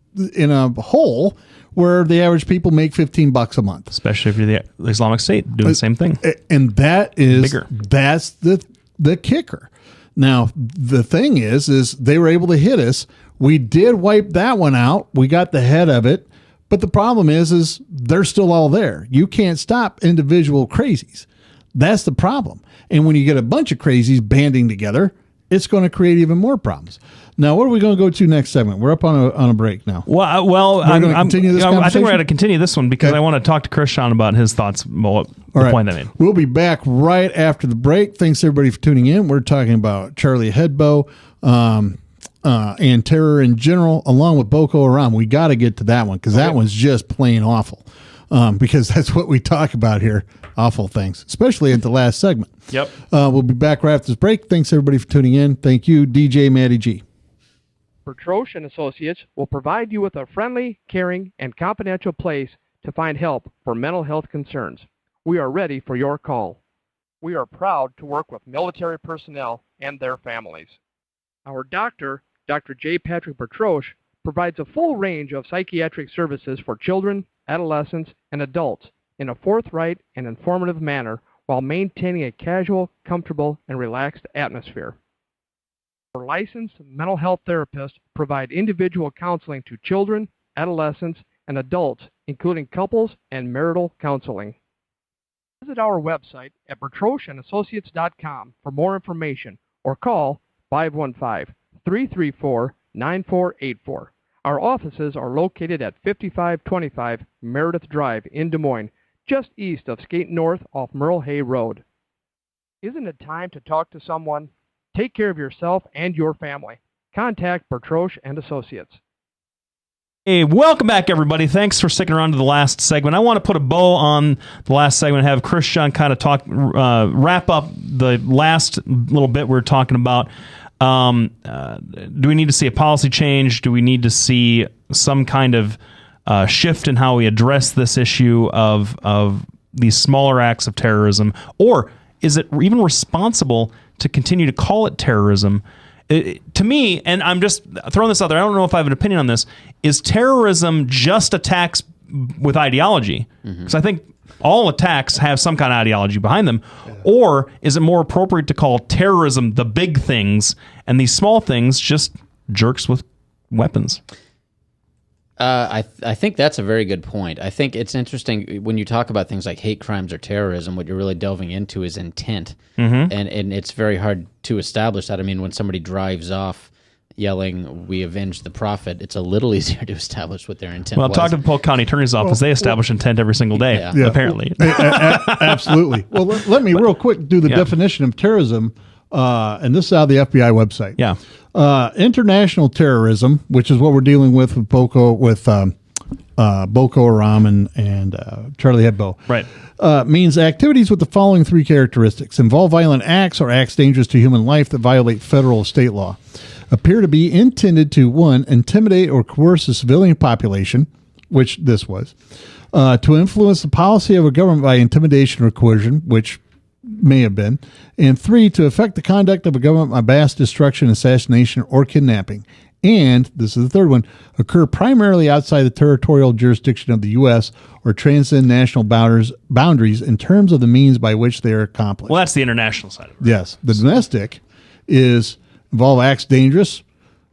a hole where the average people make $15 a month. Especially if you're the Islamic State doing the same thing. And that's the kicker. Now, the thing is they were able to hit us. We did wipe that one out. We got the head of it. But the problem is they're still all there. You can't stop individual crazies. That's the problem. And when you get a bunch of crazies banding together, it's going to create even more problems. Now, what are we going to go to next segment? We're up on a break now. Well, I think we're going to continue this one because I want to talk to Christian about his thoughts about the point I made. We'll be back right after the break. Thanks, everybody, for tuning in. We're talking about Charlie Hebdo and terror in general, along with Boko Haram. We got to get to that one because that one's just plain awful because that's what we talk about here. Awful things, especially at the last segment. Yep. We'll be back right after this break. Thanks, everybody, for tuning in. Thank you, DJ Matty G. Bertroche and Associates will provide you with a friendly, caring, and confidential place to find help for mental health concerns. We are ready for your call. We are proud to work with military personnel and their families. Our doctor, Dr. J. Patrick Bertroche, provides a full range of psychiatric services for children, adolescents, and adults in a forthright and informative manner while maintaining a casual, comfortable, and relaxed atmosphere. Our licensed mental health therapists provide individual counseling to children, adolescents, and adults, including couples and marital counseling. Visit our website at bertrocheandassociates.com for more information or call 515-334-9484. Our offices are located at 5525 Meredith Drive in Des Moines, just east of Skate North off Merle Hay Road. Isn't it time to talk to someone? Take care of yourself and your family. Contact Bertroche and Associates. Hey, welcome back, everybody. Thanks for sticking around to the last segment. I want to put a bow on the last segment and have Christian kind of wrap up the last little bit we were talking about. Do we need to see a policy change? Do we need to see some kind of shift in how we address this issue of these smaller acts of terrorism? Or is it even responsible to continue to call it terrorism? To me, and I'm just throwing this out there, I don't know if I have an opinion on this, is terrorism just attacks with ideology? Because I think all attacks have some kind of ideology behind them. Or is it more appropriate to call terrorism the big things and these small things just jerks with weapons? I think that's a very good point. I think it's interesting when you talk about things like hate crimes or terrorism, what you're really delving into is intent. And it's very hard to establish that. I mean, when somebody drives off yelling, "We avenge the prophet," it's a little easier to establish what their intent was. Well, talk to the Polk County Attorney's Office. They establish intent every single day, apparently. Absolutely. Well, let me real quick do the definition of terrorism, and this is out of the FBI website. Yeah. International terrorism, which is what we're dealing with Boko Haram and Charlie Hebdo, right? Means activities with the following three characteristics: involve violent acts or acts dangerous to human life that violate federal or state law, appear to be intended to, 1, intimidate or coerce the civilian population, which this was, to influence the policy of a government by intimidation or coercion, which may have been, and 3, to affect the conduct of a government by mass destruction, assassination, or kidnapping. And, this is the third one, occur primarily outside the territorial jurisdiction of the U.S. or transcend national boundaries in terms of the means by which they are accomplished. Well, that's the international side of it. Yes. The domestic is involve acts dangerous,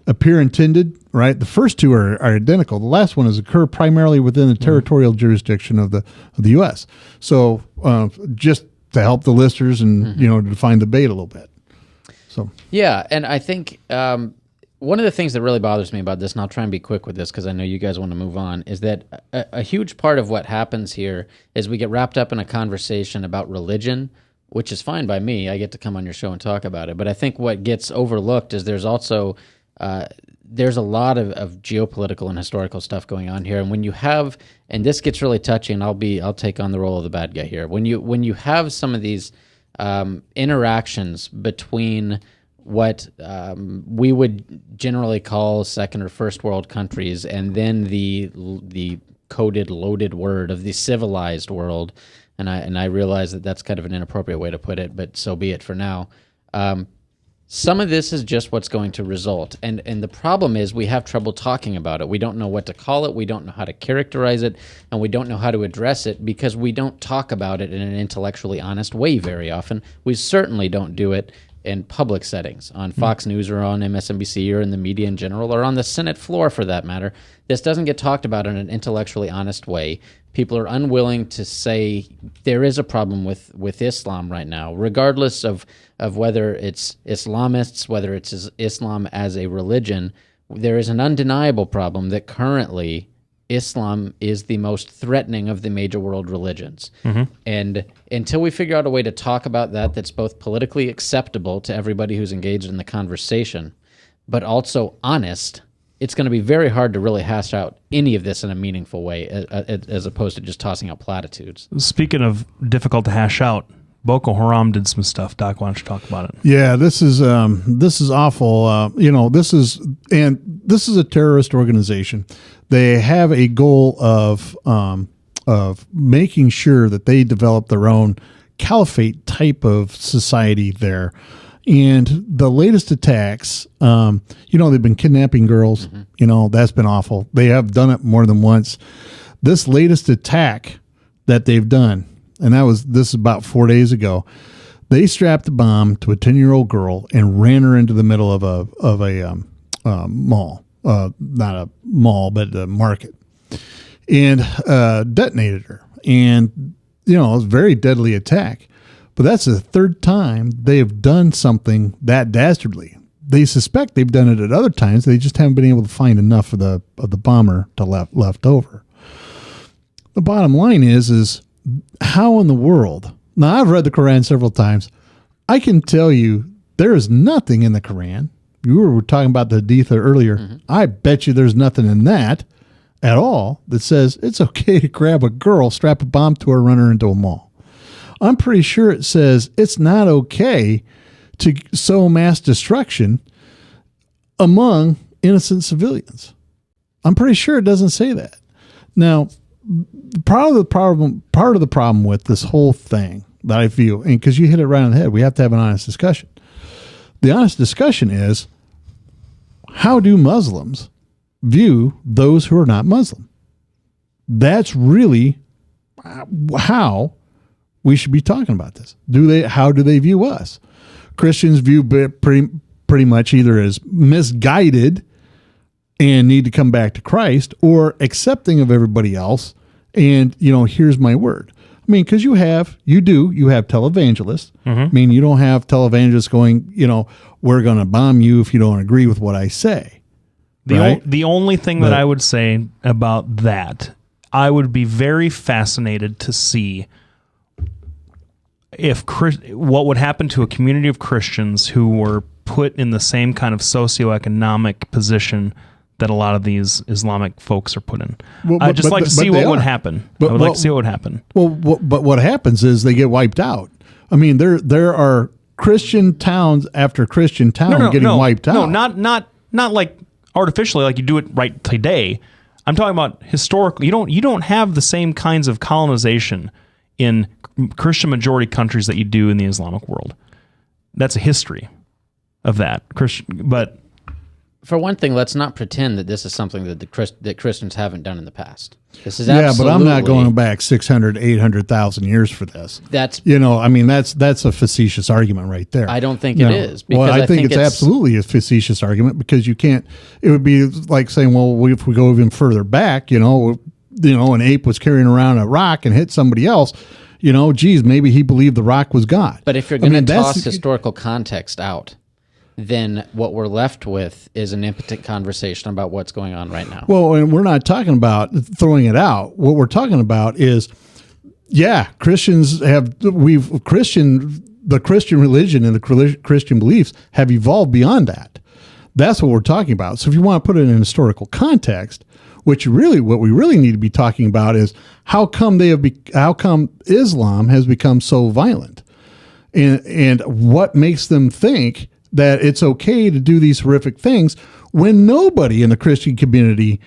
appear intended, right? The first two are identical. The last one is occur primarily within the territorial jurisdiction of the U.S. So just to help the listeners and, to define the debate a little bit. So yeah, and I think one of the things that really bothers me about this, and I'll try and be quick with this because I know you guys want to move on, is that a huge part of what happens here is we get wrapped up in a conversation about religion, which is fine by me. I get to come on your show and talk about it. But I think what gets overlooked is there's also there's a lot of geopolitical and historical stuff going on here. And when you have, and this gets really touchy, and I'll take on the role of the bad guy here. When you have some of these interactions between what we would generally call second or first world countries, and then the coded, loaded word of the civilized world, and I realize that that's kind of an inappropriate way to put it, but so be it for now. Some of this is just what's going to result, and the problem is we have trouble talking about it. We don't know what to call it, we don't know how to characterize it, and we don't know how to address it because we don't talk about it in an intellectually honest way very often. We certainly don't do it in public settings, on Fox News or on MSNBC or in the media in general, or on the Senate floor for that matter. This doesn't get talked about in an intellectually honest way. People are unwilling to say there is a problem with Islam right now, regardless of whether it's Islamists, whether it's Islam as a religion. There is an undeniable problem that currently Islam is the most threatening of the major world religions. And until we figure out a way to talk about that that's both politically acceptable to everybody who's engaged in the conversation, but also honest, it's going to be very hard to really hash out any of this in a meaningful way, as opposed to just tossing out platitudes. Speaking of difficult to hash out, Boko Haram did some stuff. Doc, why don't you talk about it? Yeah, this is awful. This is a terrorist organization. They have a goal of of making sure that they develop their own caliphate type of society there. And the latest attacks, they've been kidnapping girls. That's been awful. They have done it more than once. This latest attack that they've done, and this is about 4 days ago, they strapped a bomb to a 10-year-old girl and ran her into the middle of a mall, not a mall, but a market, and detonated her. And, it was a very deadly attack. But that's the third time they have done something that dastardly. They suspect they've done it at other times. They just haven't been able to find enough of the bomber to left over. The bottom line is how in the world? Now, I've read the Quran several times. I can tell you there is nothing in the Quran. You were talking about the Hadith earlier. I bet you there's nothing in that at all that says it's okay to grab a girl, strap a bomb to her, run her into a mall. I'm pretty sure it says it's not okay to sow mass destruction among innocent civilians. I'm pretty sure it doesn't say that. Now, part of the problem with this whole thing that I feel, and because you hit it right on the head, we have to have an honest discussion. The honest discussion is, how do Muslims view those who are not Muslim? That's really how we should be talking about this. How do they view us? Christians view pretty much either as misguided and need to come back to Christ, or accepting of everybody else. And, here's my word. I mean, because you have televangelists. I mean, you don't have televangelists going, we're going to bomb you if you don't agree with what I say. The only thing that I would say about that, I would be very fascinated to see what would happen to a community of Christians who were put in the same kind of socioeconomic position that a lot of these Islamic folks are put in. I'd just like to see what would happen. I would like to see what would happen. Well, but what happens is they get wiped out. I mean, there are Christian towns after Christian town getting wiped out. No, not like artificially, like you do it right today. I'm talking about historically. You don't have the same kinds of colonization in Christian majority countries that you do in the Islamic world. That's a history of that. But for one thing, let's not pretend that this is something that Christians haven't done in the past. This is but I'm not going back 600, 800,000 years for this. That's that's a facetious argument right there. I don't think it is. Because I think it's absolutely a facetious argument, because you can't. It would be like saying, well, if we go even further back, an ape was carrying around a rock and hit somebody else. Maybe he believed the rock was God. But if you're going to toss historical context out, then what we're left with is an impotent conversation about what's going on right now. Well, and we're not talking about throwing it out. What we're talking about is, Christians the Christian religion and the Christian beliefs have evolved beyond that. That's what we're talking about. So if you want to put it in historical context, what we really need to be talking about is how come Islam has become so violent, and what makes them think that it's okay to do these horrific things when nobody in the Christian community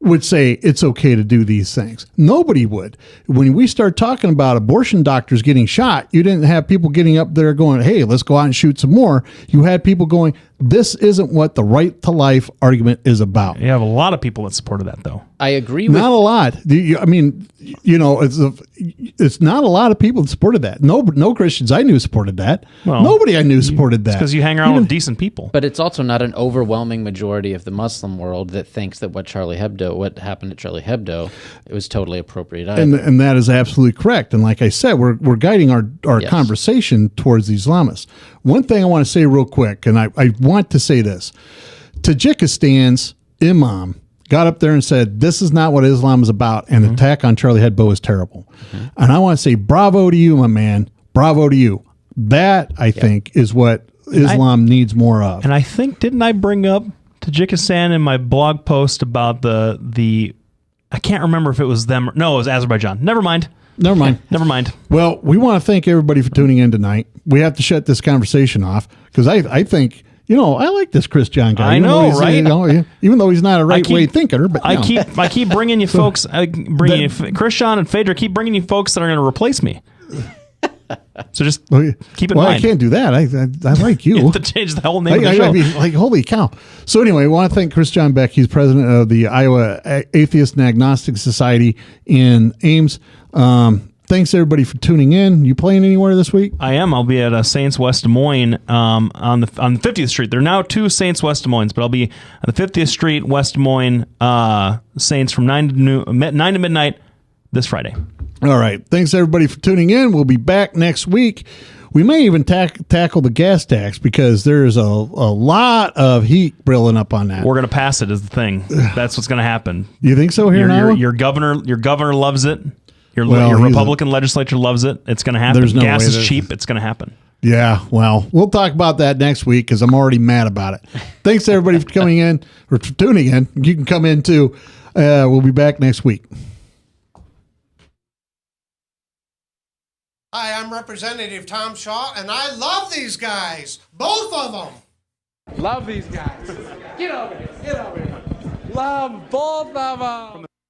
would say it's okay to do these things. Nobody would. When we start talking about abortion doctors getting shot, you didn't have people getting up there going, hey, let's go out and shoot some more. You had people going, this isn't what the right to life argument is about. You have a lot of people that supported that, though. I agree with... Not a lot. I mean, it's not a lot of people that supported that. No Christians I knew supported that. Well, nobody I knew supported that. Because you hang around with decent people. But it's also not an overwhelming majority of the Muslim world that thinks that what happened at Charlie Hebdo, it was totally appropriate either. And that is absolutely correct. And like I said, we're guiding our conversation towards the Islamists. One thing I want to say real quick, and I want to say this. Tajikistan's imam got up there and said, this is not what Islam is about, and the attack on Charlie Hebdo is terrible. And I want to say bravo to you, my man. Bravo to you. That, I think, is what Islam needs more of. And I think, didn't I bring up Tajikistan in my blog post about the I can't remember if it was them. No, it was Azerbaijan. Never mind. Never mind. Well, we want to thank everybody for tuning in tonight. We have to shut this conversation off because I think You know, I like this Chris John guy. I know, right? Even though he's not a right-way thinker, but I keep bringing you folks, Chris John and Phaedra keep bringing you folks that are going to replace me. So just keep in mind. I can't do that. I like you. You have to change the whole name of the show. I mean, like, holy cow. So anyway, I want to thank Chris John Beck. He's president of the Iowa Atheist and Agnostic Society in Ames. Thanks, everybody, for tuning in. You playing anywhere this week? I am. I'll be at Saints West Des Moines on the 50th Street. There are now 2 Saints West Des Moines, but I'll be at the 50th Street West Des Moines Saints from 9 to midnight this Friday. All right. Thanks, everybody, for tuning in. We'll be back next week. We may even tackle the gas tax because there's a lot of heat brilling up on that. We're going to pass it is the thing. That's what's going to happen. You think so here in Iowa? Your governor loves it. Your Republican legislature loves it. It's going to happen. There's no gas way is cheap. It's going to happen. Yeah, well, we'll talk about that next week because I'm already mad about it. Thanks, everybody, for coming in or for tuning in. You can come in, too. We'll be back next week. Hi, I'm Representative Tom Shaw, and I love these guys. Both of them. Love these guys. Get over here. Get over here. Love both of them.